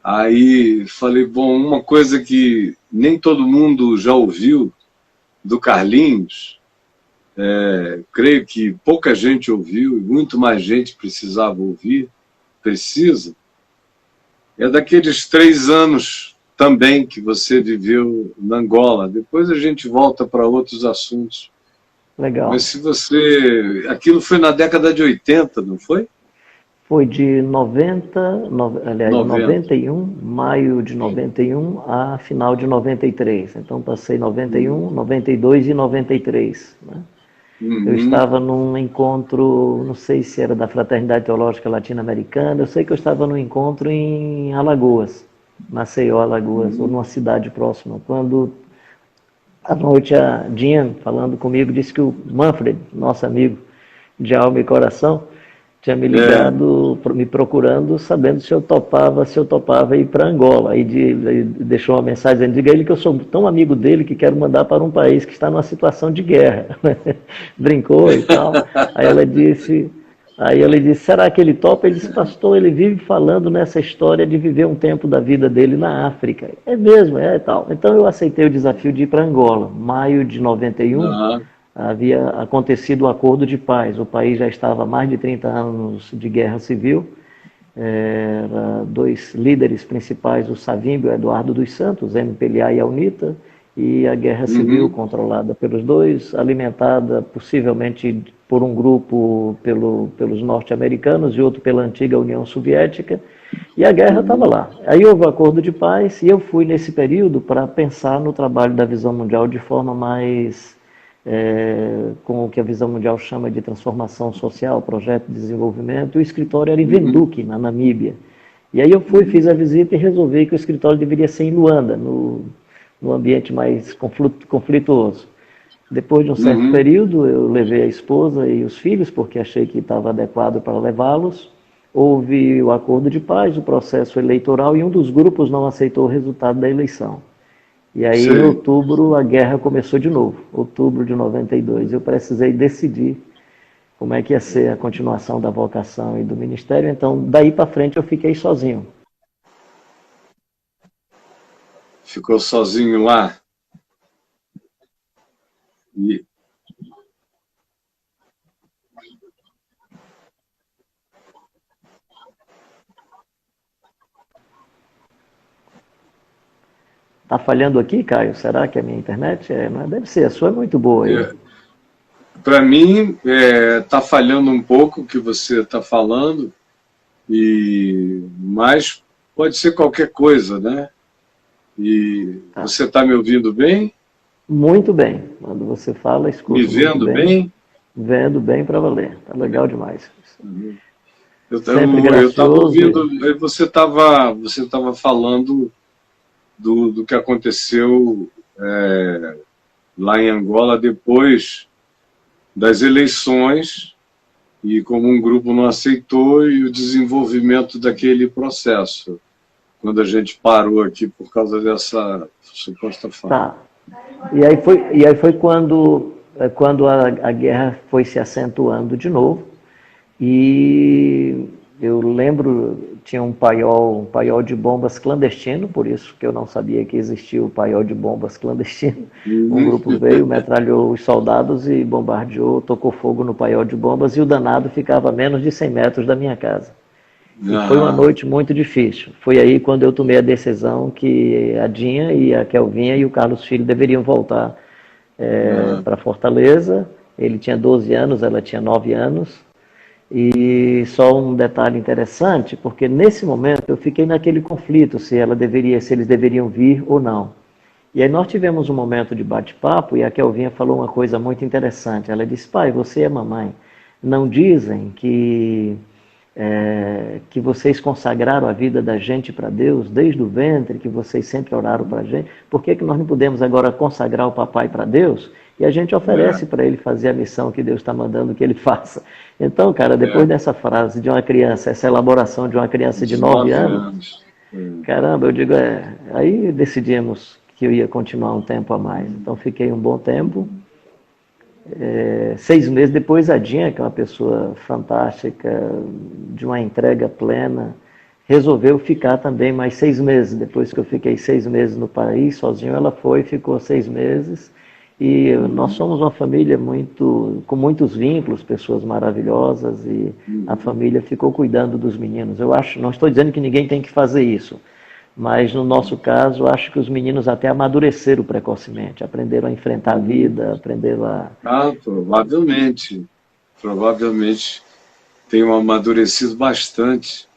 Aí falei, bom, uma coisa que nem todo mundo já ouviu do Carlinhos, creio que pouca gente ouviu, e muito mais gente precisava ouvir, precisa, é daqueles 3 anos também que você viveu na Angola. Depois a gente volta para outros assuntos. Mas Legal. se você... Aquilo foi na década de 80, não foi? Foi de 90, aliás, 90. 91, maio de 91 a final de 93. Então passei 91, 92 e 93, né? Eu Uhum. estava num encontro, não sei se era da Fraternidade Teológica Latino-Americana, eu sei que eu estava num encontro em Alagoas, Maceió, Alagoas, ou Uhum. numa cidade próxima, quando à noite a Dinha, falando comigo, disse que o Manfred, nosso amigo de alma e coração, tinha me É, ligado, me procurando, sabendo se eu topava ir para Angola. Aí deixou uma mensagem dizendo, diga a ele que eu sou tão amigo dele que quero mandar para um país que está numa situação de guerra. Brincou e tal. Aí ela disse, será que ele topa? Ele disse, pastor, ele vive falando nessa história de viver um tempo da vida dele na África. É mesmo, é tal. Então eu aceitei o desafio de ir para Angola. Maio de 91, aham. havia acontecido o acordo de paz. O país já estava há mais de 30 anos de guerra civil. Dois líderes principais, o Savimbi e o Eduardo dos Santos, MPLA e a UNITA, e a guerra civil Uhum. controlada pelos dois, alimentada possivelmente por um grupo pelos norte-americanos e outro pela antiga União Soviética, e a guerra estava Uhum. lá. Aí houve o acordo de paz e eu fui nesse período para pensar no trabalho da Visão Mundial de forma mais com o que a Visão Mundial chama de transformação social, projeto de desenvolvimento. O escritório era em Uhum. Windhoek, na Namíbia. E aí eu fui, fiz a visita e resolvi que o escritório deveria ser em Luanda, no ambiente mais conflituoso. Depois de um certo Uhum. período, eu levei a esposa e os filhos, porque achei que estava adequado para levá-los. Houve o acordo de paz, o processo eleitoral, e um dos grupos não aceitou o resultado da eleição. E aí, em Sei. outubro, a guerra começou de novo, outubro de 92. Eu precisei decidir como é que ia ser a continuação da vocação e do ministério. Então, daí para frente, eu fiquei sozinho. Ficou sozinho lá. E, Tá falhando aqui, Caio? Será que é a minha internet? Mas deve ser, a sua é muito boa aí. para mim, está falhando um pouco o que você está falando, mas pode ser qualquer coisa, né? E Tá. você está me ouvindo bem? Muito bem. Quando você fala, Me escuto muito vendo bem, bem? vendo bem para valer. Tá legal demais. Sempre Eu estava gracioso. ouvindo, você tava falando do que aconteceu lá em Angola depois das eleições e como um grupo não aceitou e o desenvolvimento daquele processo, quando a gente parou aqui por causa dessa suposta falha. Tá. E aí foi quando a guerra foi se acentuando de novo. E eu lembro, tinha um paiol de bombas clandestino, por isso que eu não sabia que existia o paiol de bombas clandestino. Um Uhum. grupo veio, metralhou os soldados e bombardeou, tocou fogo no paiol de bombas, e o danado ficava a menos de 100 metros da minha casa. E foi uma Aham. noite muito difícil. Foi aí quando eu tomei a decisão que a Dinha e a Kelvinha e o Carlos Filho deveriam voltar Aham. para Fortaleza. Ele tinha 12 anos, ela tinha 9 anos. E só um detalhe interessante, porque nesse momento eu fiquei naquele conflito se eles deveriam vir ou não. E aí nós tivemos um momento de bate-papo e a Kelvinha falou uma coisa muito interessante. Ela disse: pai, você e a mamãe não dizem que vocês consagraram a vida da gente para Deus desde o ventre, que vocês sempre oraram para a gente? Por que nós não podemos agora consagrar o papai para Deus? E a gente oferece É, para ele fazer a missão que Deus está mandando que ele faça. Então, cara, depois é. dessa frase de uma criança, essa elaboração de uma criança de De 9 nove anos, anos. caramba, eu digo, aí decidimos que eu ia continuar um tempo a mais. Então, fiquei um bom tempo. 6 meses depois, a Dinha, que é uma pessoa fantástica, de uma entrega plena, resolveu ficar também mais 6 meses. Depois que eu fiquei 6 meses no país, sozinho, ela foi, ficou 6 meses. E nós somos uma família com muitos vínculos, pessoas maravilhosas, e a família ficou cuidando dos meninos. Eu acho, não estou dizendo que ninguém tem que fazer isso, mas no nosso caso, acho que os meninos até amadureceram precocemente, aprenderam a enfrentar a vida, aprenderam a... Provavelmente tenham amadurecido bastante.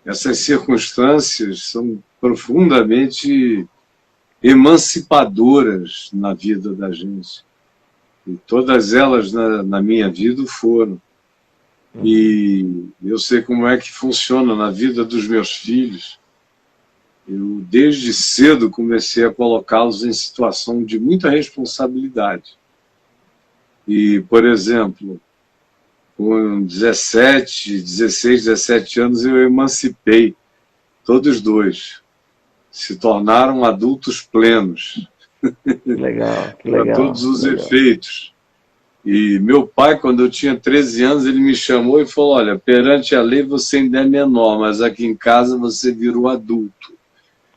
Essas circunstâncias são profundamente emancipadoras na vida da gente. E todas elas na minha vida foram. E eu sei como é que funciona na vida dos meus filhos. Eu, desde cedo, comecei a colocá-los em situação de muita responsabilidade. E, por exemplo, com 16, 17 anos, eu emancipei todos dois. Se tornaram adultos plenos. Legal, que para legal. todos os efeitos. E meu pai, quando eu tinha 13 anos, ele me chamou e falou: olha, perante a lei você ainda é menor, mas aqui em casa você virou adulto.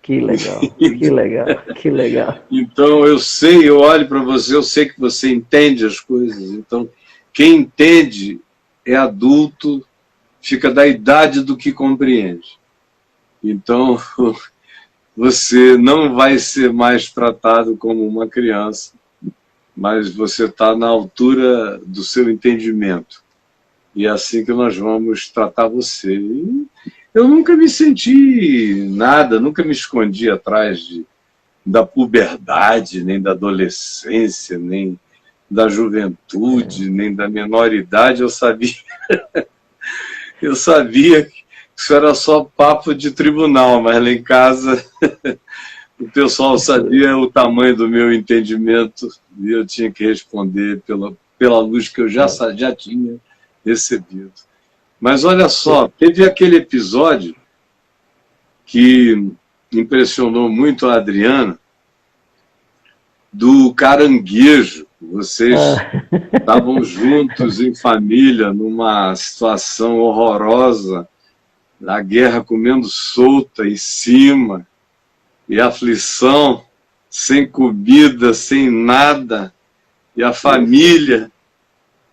Que legal, que legal, que legal. Então eu olho para você, eu sei que você entende as coisas. Então, quem entende é adulto, fica da idade do que compreende. Então, você não vai ser mais tratado como uma criança, mas você está na altura do seu entendimento. E é assim que nós vamos tratar você. E eu nunca me senti nada, nunca me escondi atrás da puberdade, nem da adolescência, nem da juventude, nem da menoridade. Eu sabia que isso era só papo de tribunal, mas lá em casa o pessoal sabia o tamanho do meu entendimento e eu tinha que responder pela luz que eu já tinha recebido. Mas olha só, teve aquele episódio que impressionou muito a Adriana, do caranguejo. Vocês estavam juntos em família, numa situação horrorosa, a guerra comendo solta em cima, e a aflição, sem comida, sem nada, e a família,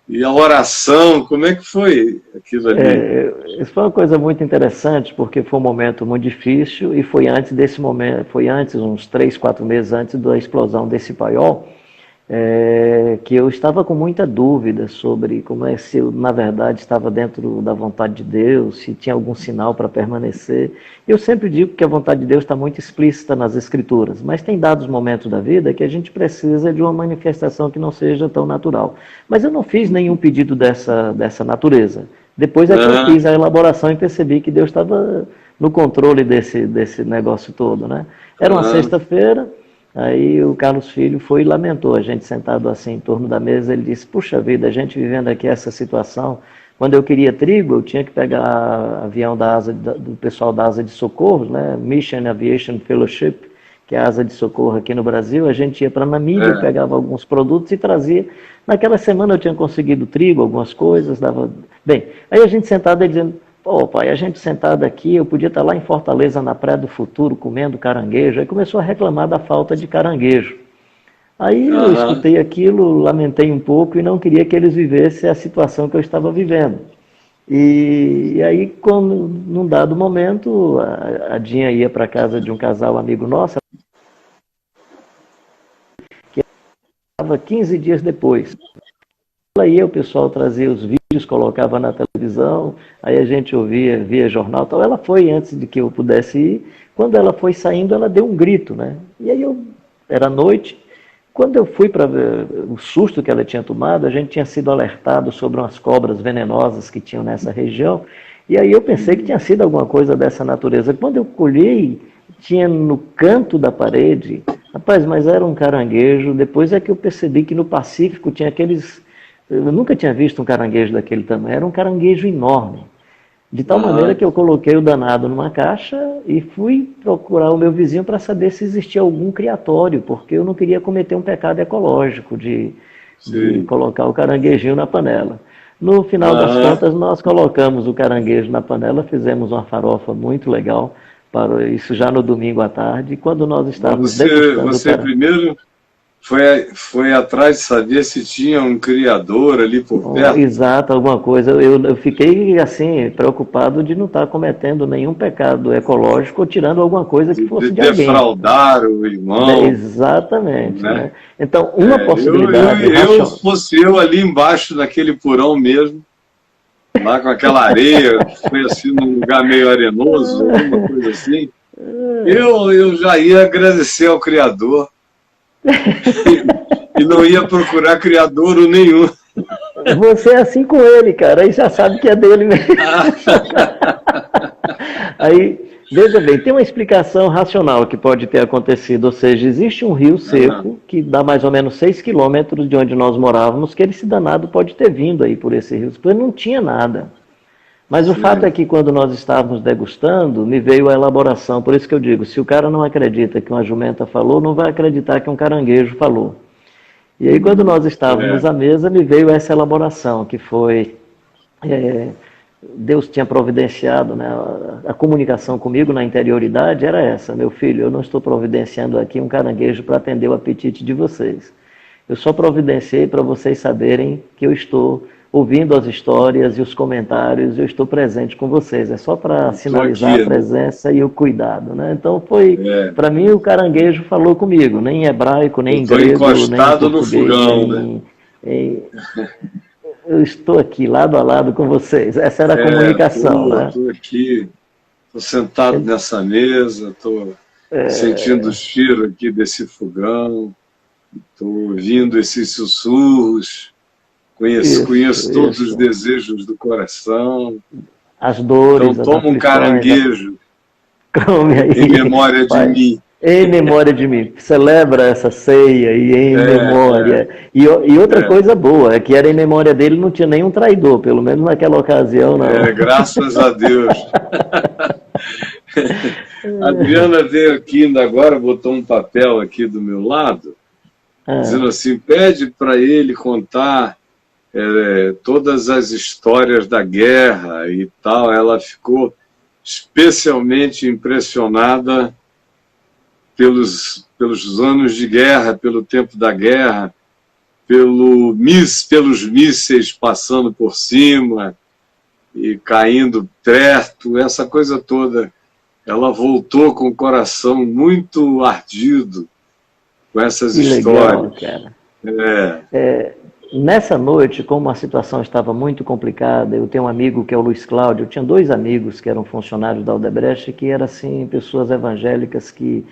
e a oração. Como é que foi aquilo ali? Isso foi uma coisa muito interessante, porque foi um momento muito difícil, e foi antes desse momento, foi antes, uns 3, 4 meses antes da explosão desse paiol, que eu estava com muita dúvida sobre como é se eu, na verdade, estava dentro da vontade de Deus, se tinha algum sinal para permanecer. Eu sempre digo que a vontade de Deus está muito explícita nas Escrituras, mas tem dados momentos da vida que a gente precisa de uma manifestação que não seja tão natural. Mas eu não fiz nenhum pedido dessa natureza. Depois é que eu fiz a elaboração e percebi que Deus estava no controle desse negócio todo, né? Era uma sexta-feira. Aí o Carlos Filho foi e lamentou, a gente sentado assim em torno da mesa, ele disse: puxa vida, a gente vivendo aqui essa situação, quando eu queria trigo, eu tinha que pegar avião do pessoal da Asa de Socorro, né? Mission Aviation Fellowship, que é a Asa de Socorro aqui no Brasil, a gente ia para Namíbia, pegava alguns produtos e trazia. Naquela semana eu tinha conseguido trigo, algumas coisas, dava... Bem, aí a gente sentado aí dizendo: pô, pai, a gente sentado aqui, eu podia estar lá em Fortaleza, na Praia do Futuro, comendo caranguejo. Aí começou a reclamar da falta de caranguejo. Aí eu escutei aquilo, lamentei um pouco e não queria que eles vivessem a situação que eu estava vivendo. E aí, quando, num dado momento, a Dinha ia para a casa de um casal amigo nosso, que estava 15 dias depois. Aí o pessoal trazia os vídeos, colocava na televisão, aí a gente via jornal, tal. Ela foi antes de que eu pudesse ir. Quando ela foi saindo, ela deu um grito, né? E aí era noite. Quando eu fui para ver o susto que ela tinha tomado, a gente tinha sido alertado sobre umas cobras venenosas que tinham nessa região, e aí eu pensei que tinha sido alguma coisa dessa natureza. Quando eu colhei, tinha no canto da parede, rapaz, mas era um caranguejo. Depois é que eu percebi que no Pacífico tinha aqueles... Eu nunca tinha visto um caranguejo daquele tamanho, era um caranguejo enorme. De tal maneira que eu coloquei o danado numa caixa e fui procurar o meu vizinho para saber se existia algum criatório, porque eu não queria cometer um pecado ecológico de colocar o caranguejinho na panela. No final das contas, nós colocamos o caranguejo na panela, fizemos uma farofa muito legal, para isso já no domingo à tarde, e quando nós estávamos degustando Você primeiro foi atrás de saber se tinha um criador ali por perto? Exato, alguma coisa. Eu fiquei assim, preocupado de não estar cometendo nenhum pecado ecológico ou tirando alguma coisa que fosse de alguém. Defraudar o irmão. Exatamente. Né? Então, uma possibilidade. Fosse eu ali embaixo daquele porão mesmo, lá com aquela areia, foi assim num lugar meio arenoso, alguma coisa assim, eu já ia agradecer ao Criador. E não ia procurar criadouro nenhum. Você é assim com ele, cara, aí já sabe que é dele mesmo. Aí, veja bem, tem uma explicação racional que pode ter acontecido, ou seja, existe um rio seco que dá mais ou menos 6 quilômetros de onde nós morávamos, que esse danado pode ter vindo aí por esse rio, porque não tinha nada. Mas o fato é que quando nós estávamos degustando, me veio a elaboração. Por isso que eu digo, se o cara não acredita que uma jumenta falou, não vai acreditar que um caranguejo falou. E aí quando nós estávamos à mesa, me veio essa elaboração, que foi... Deus tinha providenciado, né, a comunicação comigo na interioridade era essa: meu filho, eu não estou providenciando aqui um caranguejo para atender o apetite de vocês. Eu só providenciei para vocês saberem que eu estou ouvindo as histórias e os comentários, eu estou presente com vocês. É só para sinalizar a presença e o cuidado. Né? Então foi, para mim, o caranguejo falou comigo, nem em hebraico, nem em grego, nem em português, no fogão, né? Eu estou aqui, lado a lado com vocês. Essa era a comunicação. Estou aqui, estou sentado nessa mesa, estou sentindo o cheiro aqui desse fogão, estou ouvindo esses sussurros, conheço todos os desejos do coração. As dores. Então toma um caranguejo em memória de mim. Em memória de mim. Celebra essa ceia e em memória. E outra coisa boa, é que era em memória dele, não tinha nenhum traidor, pelo menos naquela ocasião. Não. Graças a Deus. A Adriana veio aqui ainda agora, botou um papel aqui do meu lado, dizendo assim, pede para ele contar todas as histórias da guerra e tal. Ela ficou especialmente impressionada pelos anos de guerra, pelo tempo da guerra, pelos mísseis passando por cima e caindo perto, essa coisa toda. Ela voltou com o coração muito ardido com essas histórias. Legal, cara. Nessa noite, como a situação estava muito complicada, eu tenho um amigo que é o Luiz Cláudio, eu tinha 2 amigos que eram funcionários da Odebrecht, que eram assim, pessoas evangélicas que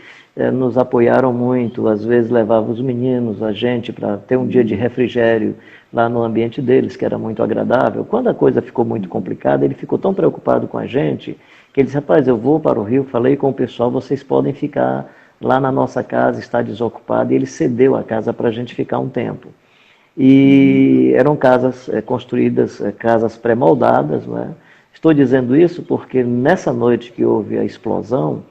nos apoiaram muito, às vezes levavam os meninos, a gente, para ter um dia de refrigério lá no ambiente deles, que era muito agradável. Quando a coisa ficou muito complicada, ele ficou tão preocupado com a gente, que ele disse, rapaz, eu vou para o Rio, falei com o pessoal, vocês podem ficar lá na nossa casa, está desocupada, e ele cedeu a casa para a gente ficar um tempo. E eram casas construídas, casas pré-moldadas, né? Estou dizendo isso porque nessa noite que houve a explosão,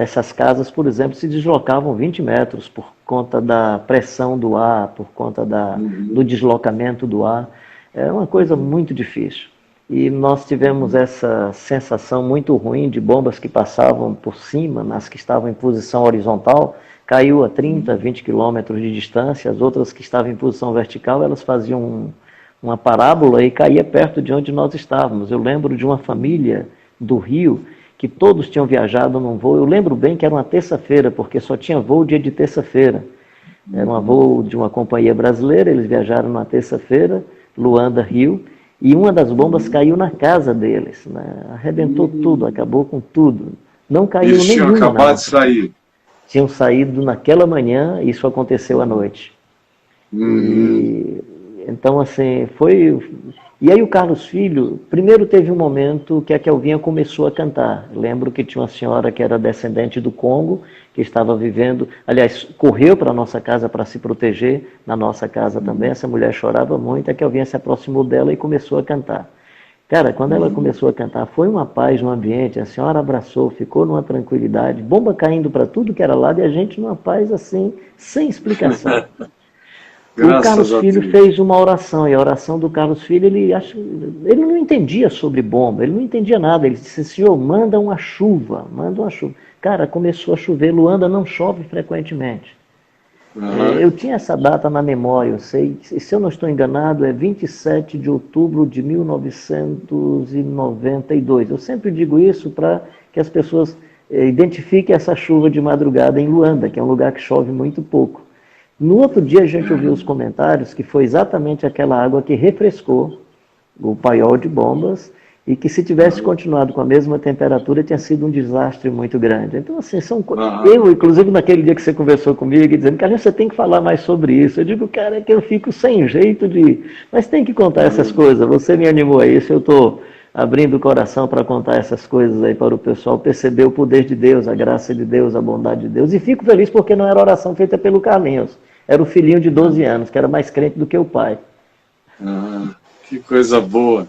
essas casas, por exemplo, se deslocavam 20 metros por conta da pressão do ar, por conta do deslocamento do ar. É uma coisa muito difícil. E nós tivemos essa sensação muito ruim de bombas que passavam por cima, nas que estavam em posição horizontal, caiu a 30, 20 quilômetros de distância, as outras que estavam em posição vertical, elas faziam uma parábola e caía perto de onde nós estávamos. Eu lembro de uma família do Rio, que todos tinham viajado num voo. Eu lembro bem que era uma terça-feira, porque só tinha voo dia de terça-feira. Era um voo de uma companhia brasileira, eles viajaram na terça-feira, Luanda, Rio, e uma das bombas caiu na casa deles, né? Arrebentou tudo, acabou com tudo. Não caiu nenhuma. Eles tinham acabado de sair. Tinham saído naquela manhã, isso aconteceu à noite. Então, assim, foi... E aí o Carlos Filho, primeiro teve um momento que a Kelvinha começou a cantar. Lembro que tinha uma senhora que era descendente do Congo, que estava vivendo, aliás, correu para a nossa casa para se proteger, na nossa casa também. Essa mulher chorava muito, a Kelvinha se aproximou dela e começou a cantar. Cara, quando ela começou a cantar, foi uma paz no ambiente, a senhora abraçou, ficou numa tranquilidade, bomba caindo para tudo que era lado, e a gente numa paz assim, sem explicação. O Carlos Graças a Filho Deus. fez uma oração, e a oração do Carlos Filho, ele não entendia sobre bomba, ele não entendia nada. Ele disse, Senhor, manda uma chuva, manda uma chuva. Cara, começou a chover, Luanda não chove frequentemente. Aham. Eu tinha essa data na memória, eu sei, se eu não estou enganado, é 27 de outubro de 1992. Eu sempre digo isso para que as pessoas identifiquem essa chuva de madrugada em Luanda, que é um lugar que chove muito pouco. No outro dia a gente ouviu os comentários que foi exatamente aquela água que refrescou o paiol de bombas e que se tivesse Aham. continuado com a mesma temperatura tinha sido um desastre muito grande. Então, assim, Aham. eu, inclusive, naquele dia que você conversou comigo, dizendo, cara, você tem que falar mais sobre isso. Eu digo, cara, é que eu fico sem jeito de... Mas tem que contar essas Aham. coisas. Você me animou a isso, eu estou abrindo o coração para contar essas coisas aí para o pessoal perceber o poder de Deus, a graça de Deus, a bondade de Deus. E fico feliz porque não era oração feita pelo Carlinhos. Era o filhinho de 12 anos, que era mais crente do que o pai. Aham. Que coisa boa.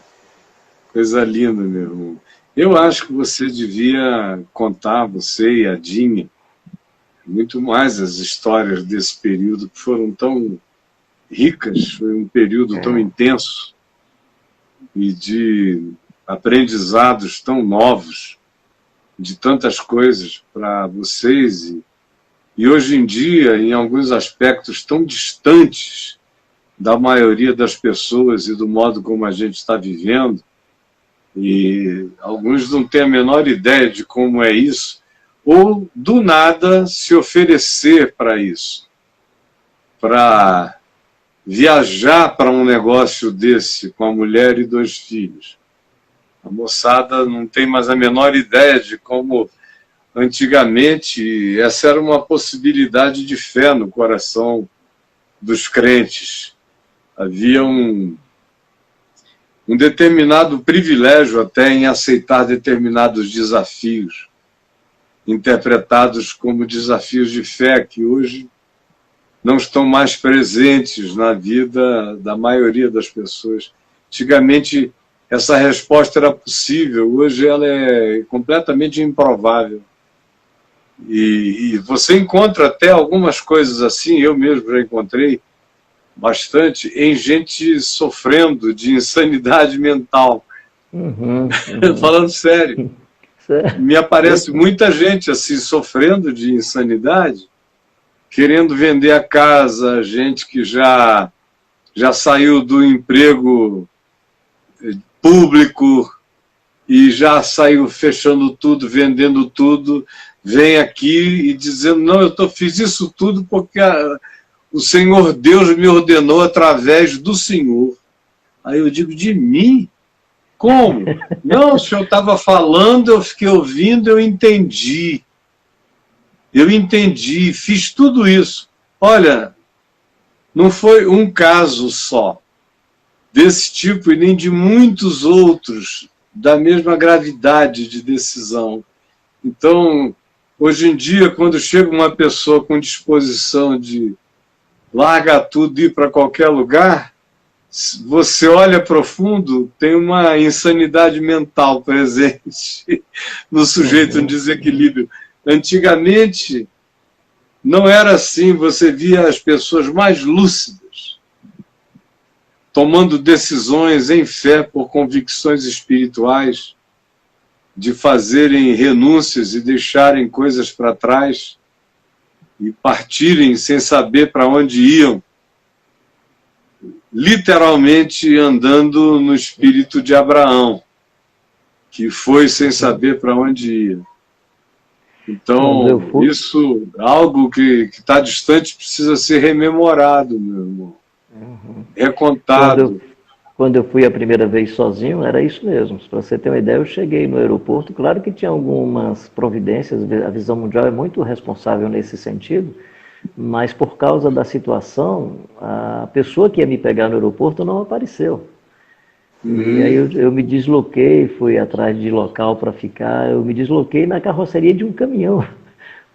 Coisa linda, meu irmão. Eu acho que você devia contar, você e a Dinha, muito mais as histórias desse período, que foram tão ricas, foi um período tão intenso e de aprendizados tão novos, de tantas coisas para vocês. E hoje em dia, em alguns aspectos tão distantes da maioria das pessoas e do modo como a gente está vivendo, e alguns não têm a menor ideia de como é isso, ou do nada se oferecer para isso, para viajar para um negócio desse com a mulher e 2 filhos. A moçada não tem mais a menor ideia de como antigamente essa era uma possibilidade de fé no coração dos crentes. Havia um determinado privilégio até em aceitar determinados desafios, interpretados como desafios de fé, que hoje não estão mais presentes na vida da maioria das pessoas. Antigamente, essa resposta era possível, hoje ela é completamente improvável. E você encontra até algumas coisas assim, eu mesmo já encontrei, bastante em gente sofrendo de insanidade mental. Falando sério. Me aparece muita gente assim sofrendo de insanidade, querendo vender a casa, gente que já saiu do emprego público e já saiu fechando tudo, vendendo tudo, vem aqui e dizendo, não, fiz isso tudo porque o Senhor Deus me ordenou através do Senhor. Aí eu digo, de mim? Como? Não, o senhor estava falando, eu fiquei ouvindo, eu entendi. Eu entendi, fiz tudo isso. Olha, não foi um caso só desse tipo e nem de muitos outros da mesma gravidade de decisão. Então, hoje em dia, quando chega uma pessoa com disposição de largar tudo e ir para qualquer lugar, você olha profundo, tem uma insanidade mental presente no sujeito, um desequilíbrio. Antigamente, não era assim, você via as pessoas mais lúcidas, tomando decisões em fé por convicções espirituais, de fazerem renúncias e deixarem coisas para trás, e partirem sem saber para onde iam, literalmente andando no espírito de Abraão, que foi sem saber para onde ia. Então, isso, algo que está distante, precisa ser rememorado, meu irmão. Recontado. Quando eu fui a primeira vez sozinho, era isso mesmo. Para você ter uma ideia, eu cheguei no aeroporto, claro que tinha algumas providências, a Visão Mundial é muito responsável nesse sentido, mas por causa da situação, a pessoa que ia me pegar no aeroporto não apareceu. E aí eu me desloquei, fui atrás de local para ficar, eu me desloquei na carroceria de um caminhão,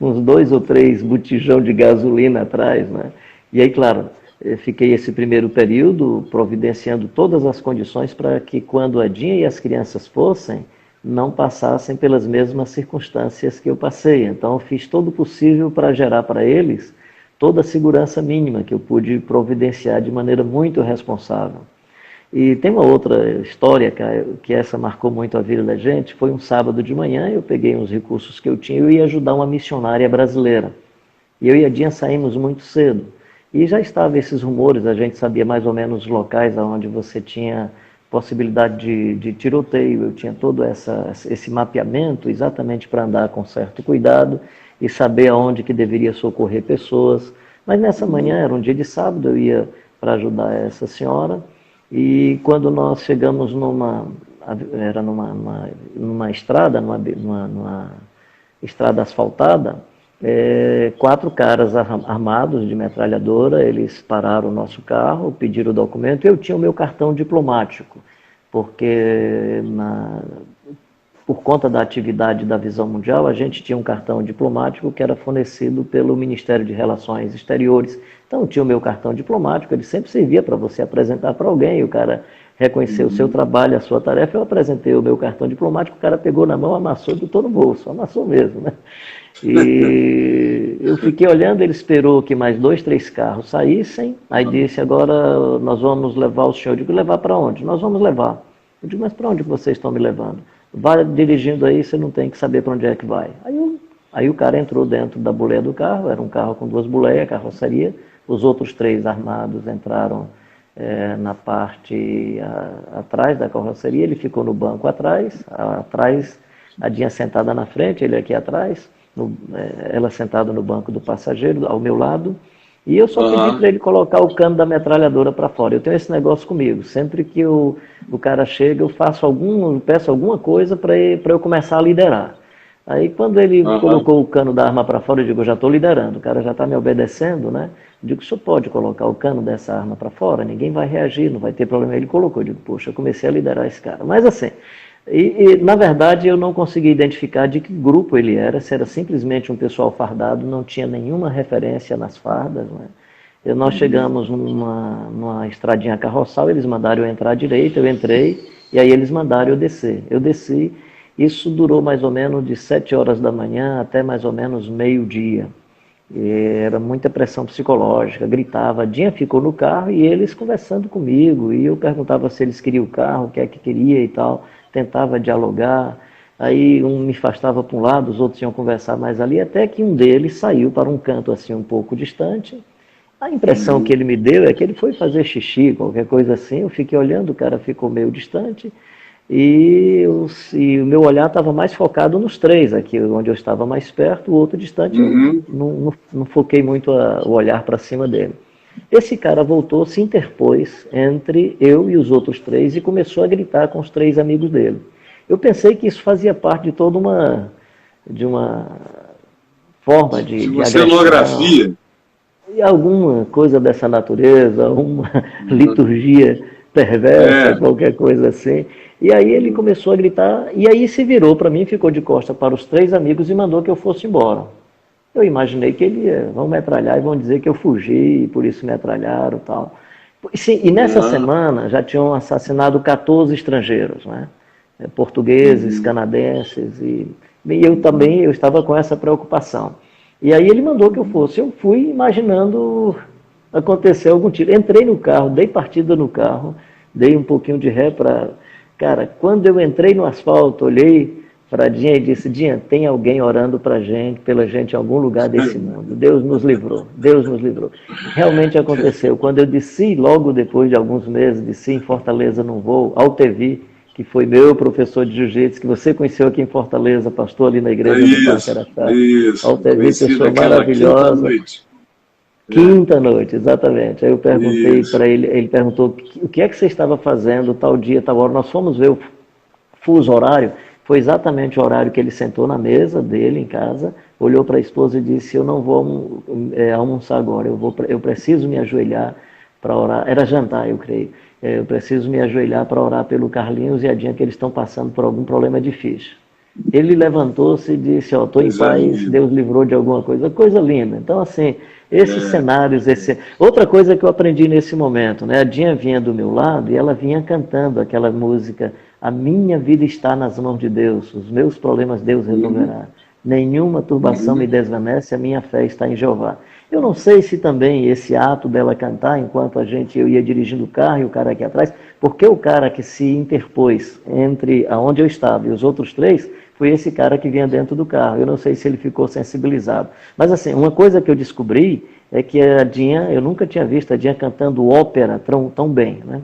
uns 2 ou 3 botijão de gasolina atrás, né? E aí, claro, fiquei esse primeiro período providenciando todas as condições para que quando a Dinha e as crianças fossem, não passassem pelas mesmas circunstâncias que eu passei. Então, fiz todo o possível para gerar para eles toda a segurança mínima que eu pude providenciar de maneira muito responsável. E tem uma outra história, que essa marcou muito a vida da gente. Foi um sábado de manhã, eu peguei uns recursos que eu tinha, eu ia ajudar uma missionária brasileira. E eu e a Dinha saímos muito cedo. E já estavam esses rumores, a gente sabia mais ou menos os locais onde você tinha possibilidade de tiroteio. Eu tinha todo esse mapeamento exatamente para andar com certo cuidado e saber aonde que deveria socorrer pessoas. Mas nessa manhã, era um dia de sábado, eu ia para ajudar essa senhora. E quando nós chegamos numa estrada, numa estrada asfaltada, 4 caras armados de metralhadora, eles pararam o nosso carro, pediram o documento, e eu tinha o meu cartão diplomático, porque por conta da atividade da Visão Mundial, a gente tinha um cartão diplomático que era fornecido pelo Ministério de Relações Exteriores. Então, eu tinha o meu cartão diplomático, ele sempre servia para você apresentar para alguém, o cara reconheceu o seu trabalho, a sua tarefa. Eu apresentei o meu cartão diplomático, o cara pegou na mão, amassou e botou no bolso, amassou mesmo, né? E eu fiquei olhando, ele esperou que mais 2, 3 carros saíssem, aí disse: agora nós vamos levar o senhor. Eu digo: levar para onde? Nós vamos levar. Eu digo: mas para onde vocês estão me levando? Vai dirigindo aí, você não tem que saber para onde é que vai. Aí o cara entrou dentro da boleia do carro, era um carro com 2 boleias, carroceria. Os outros 3 armados entraram na parte atrás da carroceria, ele ficou no banco atrás, a Dinha sentada na frente, ele aqui atrás, ela sentada no banco do passageiro, ao meu lado, e eu só pedi para ele colocar o cano da metralhadora para fora. Eu tenho esse negócio comigo, sempre que o cara chega, eu peço alguma coisa para eu começar a liderar. Aí quando ele colocou o cano da arma para fora, eu digo: eu já estou liderando, o cara já está me obedecendo, né? Eu digo: o senhor pode colocar o cano dessa arma para fora? Ninguém vai reagir, não vai ter problema. Ele colocou. Eu digo: poxa, eu comecei a liderar esse cara. Mas assim, na verdade eu não consegui identificar de que grupo ele era, se era simplesmente um pessoal fardado, não tinha nenhuma referência nas fardas, né? Nós chegamos numa estradinha carroçal, eles mandaram eu entrar à direita, eu entrei, e aí eles mandaram eu descer. Eu desci. Isso durou mais ou menos de 7 horas da manhã até mais ou menos meio-dia. Era muita pressão psicológica, gritava. A Dinha ficou no carro e eles conversando comigo, e eu perguntava se eles queriam o carro, o que é que queria e tal, tentava dialogar. Aí um me afastava para um lado, os outros iam conversar mais ali, até que um deles saiu para um canto assim um pouco distante. A impressão que ele me deu é que ele foi fazer xixi, qualquer coisa assim. Eu fiquei olhando, o cara ficou meio distante. E o meu olhar estava mais focado nos 3, aqui onde eu estava mais perto, o outro distante, eu não foquei muito o olhar para cima dele. Esse cara voltou, se interpôs entre eu e os outros 3 e começou a gritar com os 3 amigos dele. Eu pensei que isso fazia parte de toda uma forma de cenografia. E alguma coisa dessa natureza, uma liturgia perversa, qualquer coisa assim. E aí ele começou a gritar, e aí se virou para mim, ficou de costa para os 3 amigos e mandou que eu fosse embora. Eu imaginei que ele vão metralhar e vão dizer que eu fugi, e por isso metralharam e tal. E nessa semana já tinham assassinado 14 estrangeiros, né? Portugueses, canadenses, e eu estava com essa preocupação. E aí ele mandou que eu fosse. Eu fui imaginando acontecer algum tiro. Entrei no carro, dei partida no carro, dei um pouquinho de ré para... Cara, quando eu entrei no asfalto, olhei para a Dinha e disse: Dinha, tem alguém orando pela gente em algum lugar desse mundo. Deus nos livrou, Deus nos livrou. Realmente aconteceu. Quando eu desci, logo depois de alguns meses, desci em Fortaleza num voo, Altevi, que foi meu professor de jiu-jitsu, que você conheceu aqui em Fortaleza, pastor ali na igreja do Parque Araçá. Altevi, pessoa maravilhosa. Quinta noite, exatamente. Aí eu perguntei para ele perguntou: o que é que você estava fazendo tal dia, tal hora? Nós fomos ver o fuso horário, foi exatamente o horário que ele sentou na mesa dele em casa, olhou para a esposa e disse: eu não vou almoçar agora, eu preciso me ajoelhar para orar. Era jantar, eu creio. Eu preciso me ajoelhar para orar pelo Carlinhos e a Dinha, que eles estão passando por algum problema difícil. Ele levantou-se e disse: estou em paz, Deus livrou de alguma coisa. Coisa linda. Então, assim, esses cenários... Outra coisa que eu aprendi nesse momento, né? A Dinha vinha do meu lado e ela vinha cantando aquela música: a minha vida está nas mãos de Deus, os meus problemas Deus resolverá. nenhuma turbação me desvanece, a minha fé está em Jeová. Eu não sei se também esse ato dela cantar, enquanto eu ia dirigindo o carro e o cara aqui atrás, porque o cara que se interpôs entre aonde eu estava e os outros três, foi esse cara que vinha dentro do carro. Eu não sei se ele ficou sensibilizado. Mas assim, uma coisa que eu descobri é que a Dinha, eu nunca tinha visto a Dinha cantando ópera tão bem, né?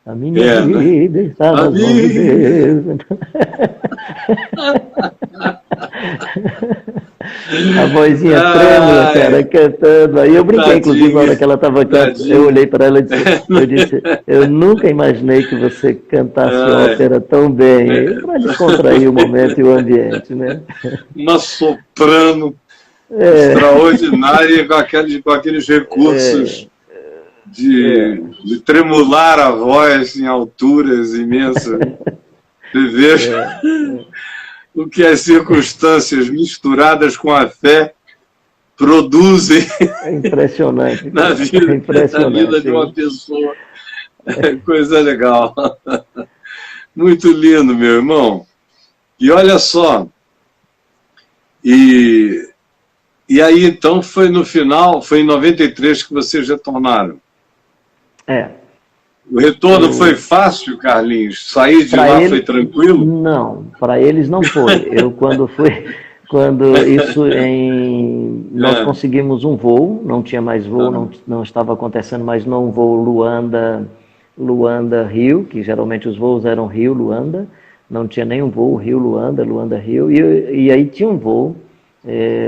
A minha vida está nas mãos de Deus. A vozinha trêmula, cara, cantando. Aí eu brinquei, inclusive, na hora que ela estava cantando, eu olhei para ela e disse, eu nunca imaginei que você cantasse ópera tão bem, para descontrair o momento e o ambiente, né? Uma soprano extraordinária com aqueles recursos de tremular a voz em alturas imensas. Você veja o que as circunstâncias misturadas com a fé produzem impressionante, na vida de uma pessoa. Coisa legal. Muito lindo, meu irmão. E olha só, e aí então foi no final, foi em 93 que vocês retornaram. O retorno foi fácil, Carlinhos? Sair de lá foi tranquilo? Não, para eles não foi. Nós conseguimos um voo, não tinha mais voo, não estava acontecendo mais não voo Luanda-Rio, que geralmente os voos eram Rio-Luanda, não tinha nenhum voo Rio-Luanda, Luanda-Rio, e aí tinha um voo,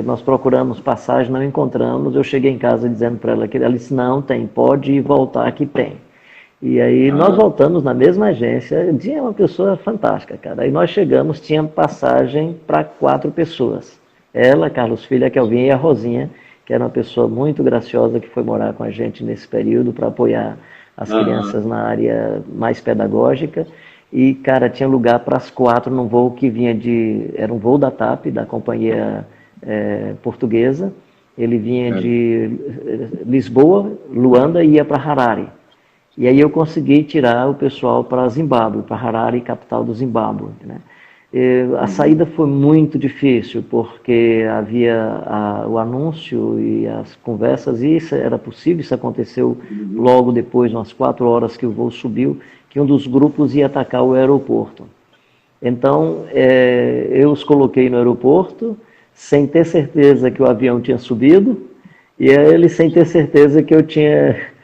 nós procuramos passagem, não encontramos, eu cheguei em casa dizendo para ela que ela disse, não, tem, pode ir voltar que tem. E aí nós voltamos na mesma agência, o Dinha é uma pessoa fantástica, cara. Aí nós chegamos, tinha passagem para 4 pessoas. Ela, Carlos Filho, a Kelvinha e a Rosinha, que era uma pessoa muito graciosa que foi morar com a gente nesse período para apoiar as crianças na área mais pedagógica. E, cara, tinha lugar para as 4 num voo que vinha era um voo da TAP, da companhia portuguesa. Ele vinha de Lisboa, Luanda e ia para Harare. E aí eu consegui tirar o pessoal para Zimbábue, para Harare, capital do Zimbábue, né? A saída foi muito difícil, porque havia o anúncio e as conversas, e isso era possível, isso aconteceu logo depois, umas 4 horas que o voo subiu, que um dos grupos ia atacar o aeroporto. Então, eu os coloquei no aeroporto, sem ter certeza que o avião tinha subido, e eles sem ter certeza que eu tinha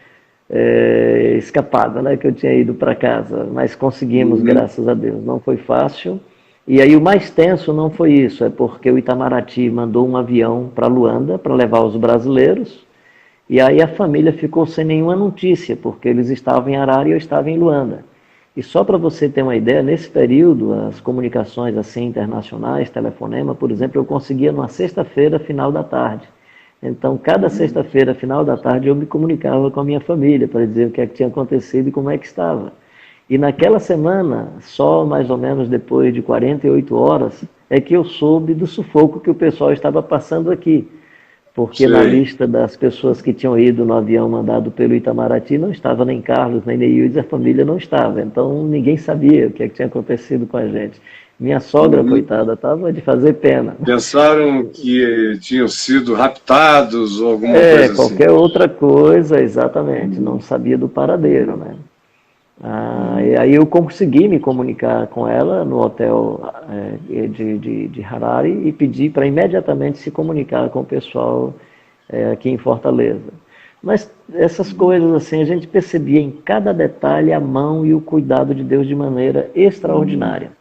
escapado, né, que eu tinha ido para casa, mas conseguimos, graças a Deus. Não foi fácil. E aí o mais tenso não foi isso, é porque o Itamaraty mandou um avião para Luanda para levar os brasileiros, e aí a família ficou sem nenhuma notícia, porque eles estavam em Harare e eu estava em Luanda. E só para você ter uma ideia, nesse período, as comunicações assim internacionais, telefonema, por exemplo, eu conseguia numa sexta-feira, final da tarde. Então, cada sexta-feira, final da tarde, eu me comunicava com a minha família para dizer o que é que tinha acontecido e como é que estava. E naquela semana, só mais ou menos depois de 48 horas, é que eu soube do sufoco que o pessoal estava passando aqui. Porque na lista das pessoas que tinham ido no avião mandado pelo Itamaraty, não estava nem Carlos, nem Neildes, a família não estava. Então, ninguém sabia o que é que tinha acontecido com a gente. Minha sogra, coitada, estava de fazer pena. Pensaram que tinham sido raptados ou alguma coisa assim. Qualquer outra coisa, exatamente. Não sabia do paradeiro, né? E aí eu consegui me comunicar com ela no hotel de Harare e pedi para imediatamente se comunicar com o pessoal aqui em Fortaleza. Mas essas coisas assim, a gente percebia em cada detalhe a mão e o cuidado de Deus de maneira extraordinária.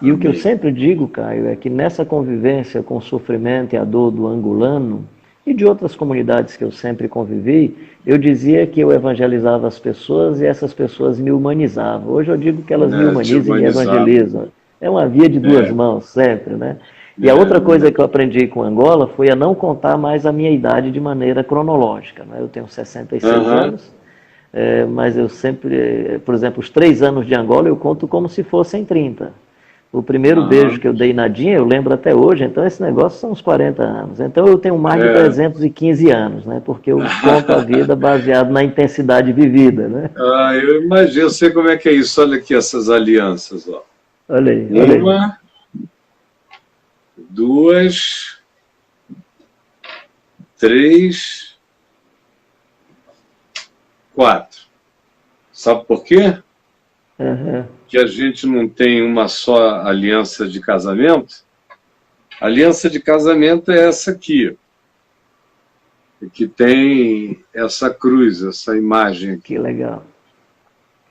E o que eu sempre digo, Caio, é que nessa convivência com o sofrimento e a dor do angolano e de outras comunidades que eu sempre convivi, eu dizia que eu evangelizava as pessoas e essas pessoas me humanizavam. Hoje eu digo que elas me humanizam e evangelizam. É uma via de duas mãos, sempre, né? E a outra coisa que eu aprendi com Angola foi a não contar mais a minha idade de maneira cronológica, né? Eu tenho 66 anos, mas eu sempre, por exemplo, os 3 anos de Angola eu conto como se fossem 30. O primeiro beijo que eu dei na Dinha, eu lembro até hoje, então esse negócio são uns 40 anos. Então eu tenho mais de 315 anos, né? Porque eu conto a vida baseado na intensidade vivida, né? Eu imagino, eu sei como é que é isso. Olha aqui essas alianças, ó. Olha aí, olha aí. 1, 2, 3, 4. Sabe por quê? Que a gente não tem uma só aliança de casamento. A aliança de casamento é essa aqui, que tem essa cruz, essa imagem aqui. Que legal.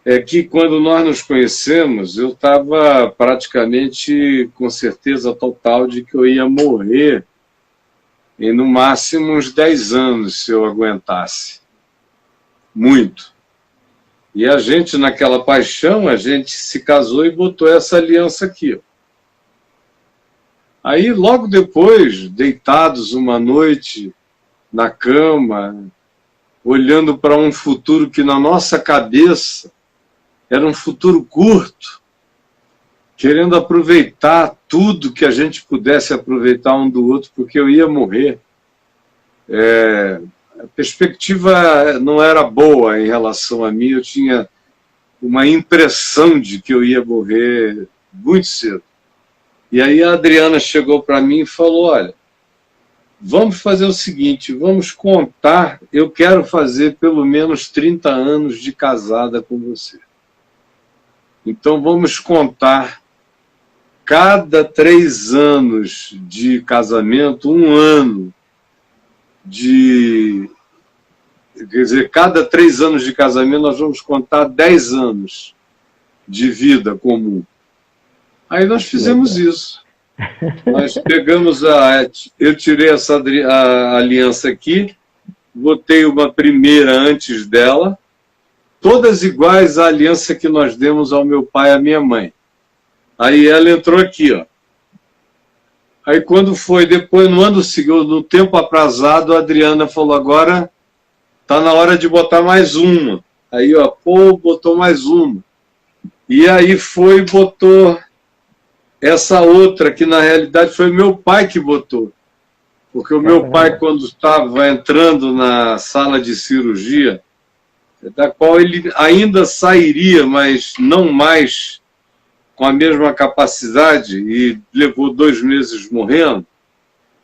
É que quando nós nos conhecemos, eu estava praticamente com certeza total de que eu ia morrer em no máximo uns 10 anos, se eu aguentasse. Muito. E a gente, naquela paixão, a gente se casou e botou essa aliança aqui. Aí, logo depois, deitados uma noite na cama, olhando para um futuro que na nossa cabeça era um futuro curto, querendo aproveitar tudo que a gente pudesse aproveitar um do outro, porque eu ia morrer. A perspectiva não era boa em relação a mim, eu tinha uma impressão de que eu ia morrer muito cedo. E aí a Adriana chegou para mim e falou, olha, vamos fazer o seguinte, vamos contar, eu quero fazer pelo menos 30 anos de casada com você. Então vamos contar cada 3 anos de casamento, 1 ano de... Quer dizer, cada 3 anos de casamento nós vamos contar 10 anos de vida comum. Aí nós fizemos isso. Nós pegamos eu tirei a aliança aqui, botei uma primeira antes dela, todas iguais à aliança que nós demos ao meu pai e à minha mãe. Aí ela entrou aqui, ó. Aí quando foi depois, no ano seguinte, no tempo aprazado, a Adriana falou, agora tá na hora de botar mais uma. Aí, ó, pô, botou mais uma. E aí foi e botou essa outra, que na realidade foi meu pai que botou. Porque o meu pai, quando estava entrando na sala de cirurgia, da qual ele ainda sairia, mas não mais com a mesma capacidade, e levou 2 meses morrendo,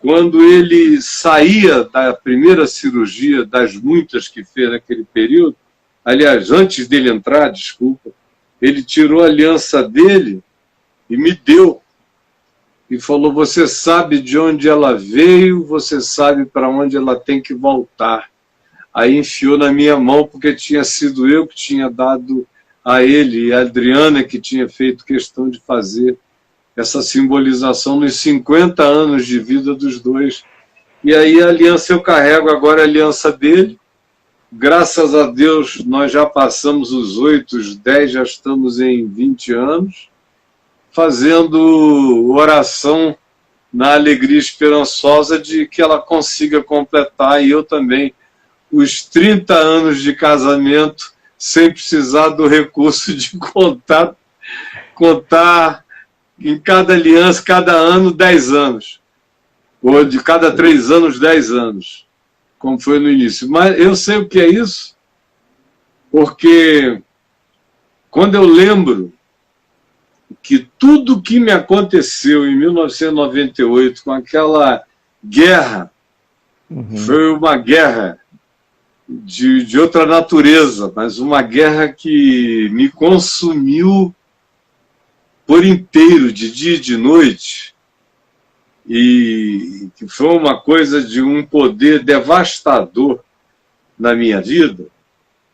quando ele saía da primeira cirurgia, das muitas que fez naquele período, aliás, antes dele entrar, desculpa, ele tirou a aliança dele e me deu. E falou, você sabe de onde ela veio, você sabe para onde ela tem que voltar. Aí enfiou na minha mão, porque tinha sido eu que tinha dado a ele, e a Adriana que tinha feito questão de fazer essa simbolização nos 50 anos de vida dos dois. E aí a aliança eu carrego agora, a aliança dele. Graças a Deus nós já passamos os 8, os 10, já estamos em 20 anos, fazendo oração na alegria esperançosa de que ela consiga completar, e eu também, os 30 anos de casamento, sem precisar do recurso de contar em cada aliança, cada ano, 10 anos. Ou de cada 3 anos, 10 anos, como foi no início. Mas eu sei o que é isso, porque quando eu lembro que tudo que me aconteceu em 1998, com aquela guerra, foi uma guerra de outra natureza, mas uma guerra que me consumiu por inteiro, de dia e de noite, e que foi uma coisa de um poder devastador na minha vida.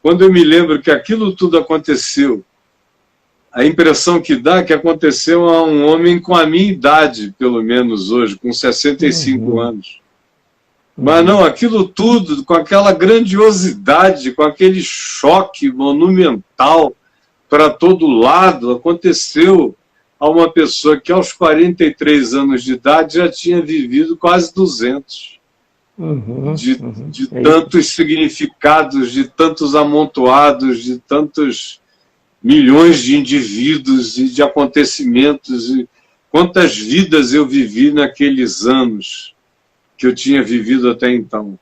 Quando eu me lembro que aquilo tudo aconteceu, a impressão que dá é que aconteceu a um homem com a minha idade, pelo menos hoje, com 65 anos. Mas não, aquilo tudo, com aquela grandiosidade, com aquele choque monumental para todo lado, aconteceu a uma pessoa que aos 43 anos de idade já tinha vivido quase 200. De tantos significados, de tantos amontoados, de tantos milhões de indivíduos e de acontecimentos. E quantas vidas eu vivi naqueles anos que eu tinha vivido até então.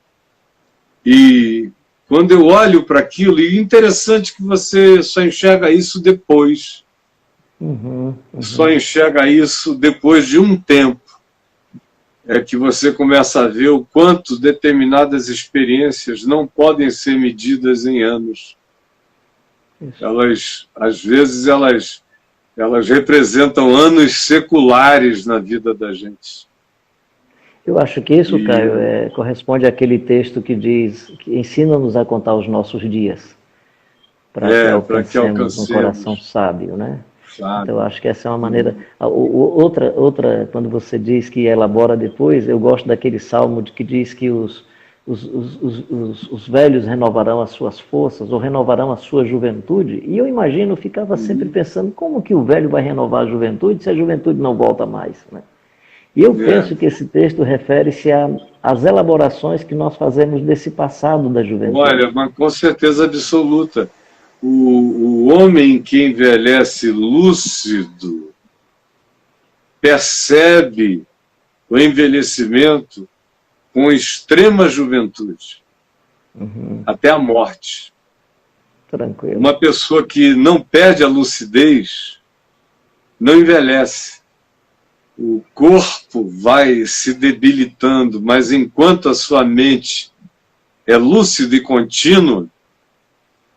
E quando eu olho para aquilo, e interessante que você só enxerga isso depois. Só enxerga isso depois de um tempo. é que você começa a ver o quanto determinadas experiências não podem ser medidas em anos. Elas, às vezes, elas representam anos seculares na vida da gente. Eu acho que isso, Caio, corresponde àquele texto que diz que ensina-nos a contar os nossos dias, para que alcancemos um coração sábio, né? Então, eu acho que essa é uma maneira... Outra, quando você diz que elabora depois, eu gosto daquele salmo que diz que os velhos renovarão as suas forças, ou renovarão a sua juventude, e eu imagino, ficava sempre pensando, como que o velho vai renovar a juventude se a juventude não volta mais, né? E eu penso que esse texto refere-se às elaborações que nós fazemos desse passado da juventude. Olha, mas com certeza absoluta. O homem que envelhece lúcido percebe o envelhecimento com extrema juventude, até a morte. Tranquilo. Uma pessoa que não perde a lucidez não envelhece. O corpo vai se debilitando, mas enquanto a sua mente é lúcida e contínua,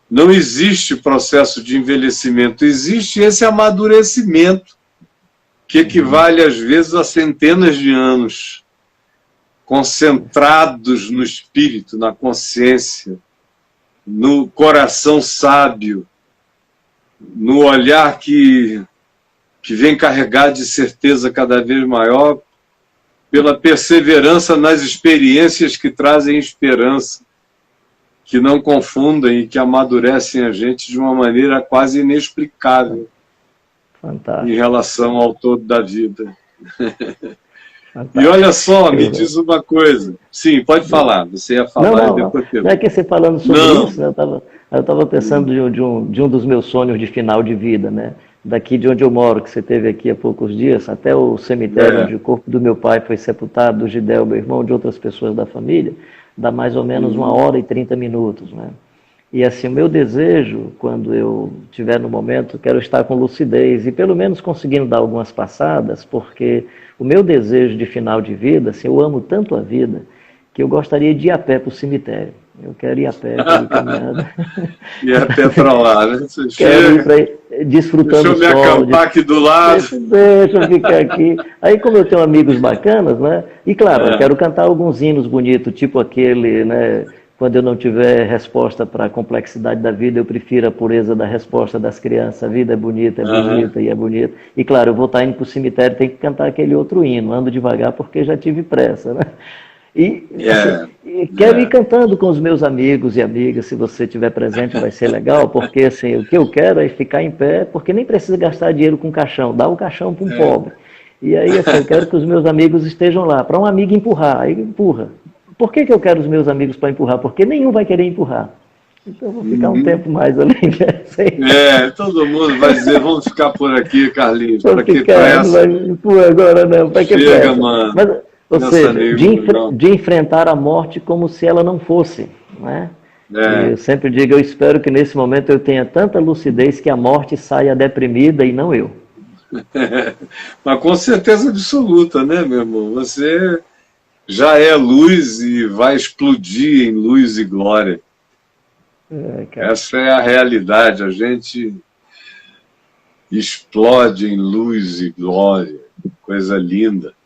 não existe processo de envelhecimento, existe esse amadurecimento, que equivale às vezes a centenas de anos, concentrados no espírito, na consciência, no coração sábio, no olhar que vem carregado de certeza cada vez maior, pela perseverança nas experiências que trazem esperança, que não confundem e que amadurecem a gente de uma maneira quase inexplicável. Fantástico. Em relação ao todo da vida. Fantástico. E olha só, me diz uma coisa. Sim, pode falar. Você ia falar e depois eu... Não é que você falando sobre isso, né? Eu estava pensando de um dos meus sonhos de final de vida, né? Daqui de onde eu moro, que você teve aqui há poucos dias, até o cemitério onde o corpo do meu pai foi sepultado, do Gidel, meu irmão, de outras pessoas da família, dá mais ou menos 1h30, né? E assim, o meu desejo, quando eu estiver no momento, quero estar com lucidez e pelo menos conseguindo dar algumas passadas, porque o meu desejo de final de vida, assim, eu amo tanto a vida, que eu gostaria de ir a pé para o cemitério. Eu quero ir a pé, quero ir caminhando. E até para lá, né? Você quero ir para ir desfrutando do sol. Deixa eu me acampar aqui do lado. Deixa eu ficar aqui. Aí, como eu tenho amigos bacanas, né? E claro, eu quero cantar alguns hinos bonitos, tipo aquele, né? Quando eu não tiver resposta para a complexidade da vida, eu prefiro a pureza da resposta das crianças. A vida é bonita e é bonita. E claro, eu vou estar indo para o cemitério, tem que cantar aquele outro hino. Ando devagar porque já tive pressa, né? E quero ir cantando com os meus amigos e amigas, se você estiver presente vai ser legal, porque assim, o que eu quero é ficar em pé, porque nem precisa gastar dinheiro com caixão, dá o caixão para um pobre. E aí assim, eu quero que os meus amigos estejam lá, para um amigo empurrar, aí empurra. Por que eu quero os meus amigos para empurrar? Porque nenhum vai querer empurrar. Então eu vou ficar um tempo mais ali. Todo mundo vai dizer, vamos ficar por aqui, Carlinhos, para que pressa? Não vai empurrar agora não, para que pressa? Chega, mano. Mas, ou seja, de enfrentar a morte como se ela não fosse, né? Eu sempre digo, eu espero que nesse momento eu tenha tanta lucidez que a morte saia deprimida e não eu. Mas com certeza absoluta, né, meu irmão? Você já é luz e vai explodir em luz e glória. Essa é a realidade, a gente explode em luz e glória, coisa linda.